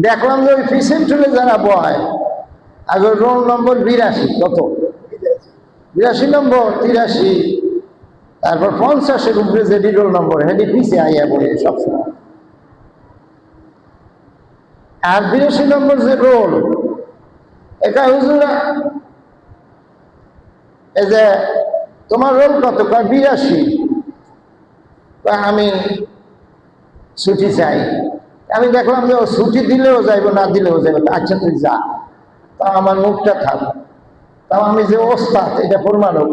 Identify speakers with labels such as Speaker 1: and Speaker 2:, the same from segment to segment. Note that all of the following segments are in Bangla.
Speaker 1: দেখলাম যে ওই পিছন চলে যারা বয় আগে রোল নম্বর 82, কত 82 নম্বর 83, তারপর 50-এর উপরে যে রোল নম্বর হেডি পিছে আইয়া বলে সবসময়। আর 82 নম্বর যে রোল, এটা হুজুরা এই যে তোমার রোল কত, 82, আমি ছুটি চাই। আমি দেখলাম যে ও ছুটি দিলেও যাইব, না দিলেও যাইব, আচ্ছা তুই যা। তাও আমার মুখটা থাক, তাও আমি যে ওস্তাদ এটা প্রমাণ হোক।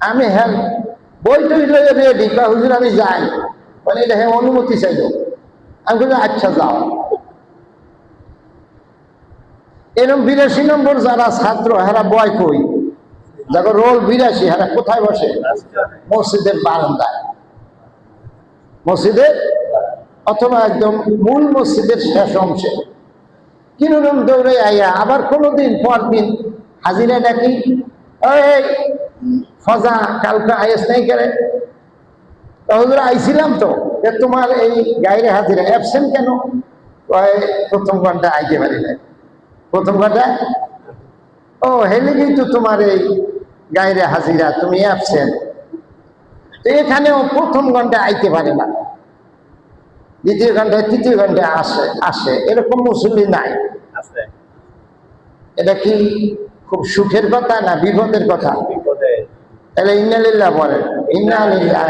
Speaker 1: আমি হ্যাঁ বই টই রেডি, হুজুর আমি যাই, মানে এটা হ্যাঁ অনুমতি চাইল। আমি বলি আচ্ছা যাও। এরকম 82 নম্বর যারা ছাত্র হেরা বয় কই, দেখো রোল 82, হেরা কোথায় বসে? মসজিদের বারান্দায়, মসজিদের অথবা একদম মূল মসজিদের শেষ অংশে। কিরকম দৌড়ে আইয়া আবার কোনোদিন পর দিন হাজিরা ডাকি, ওই ফজা কালকে আইস নাই করে, হুজুর আইছিলাম তো, তোমার এই গাইরে হাজিরা অ্যাবসেন্ট কেন? প্রথম ঘন্টা আইতে পারি না। প্রথম ঘন্টা ও হেলেগেই তো তোমার এই গাইরে হাজিরা, তুমি অ্যাবসেন্ট। তো এখানেও প্রথম ঘন্টা আইতে পারে না, দ্বিতীয় ঘন্টায় তৃতীয় ঘন্টায় আসে এরকম মুসল্লি নাই। এটা কি খুব সুখের কথা না বিপদের কথা? তাহলে ইন্নালিল্লাহ বলেন, ইন্নালিল্লাহ।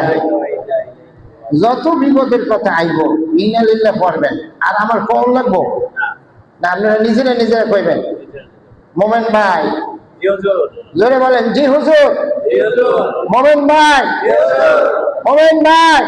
Speaker 1: যত বিপদের কথা আইব ইন্নালিল্লাহ পড়বেন। আর আমার কল লাগবো না, আপনারা নিজেরা কইবেন। মোমেন ভাই জোরে বলেন, জি হুজুর। মোমেন ভাই, মোমেন ভাই।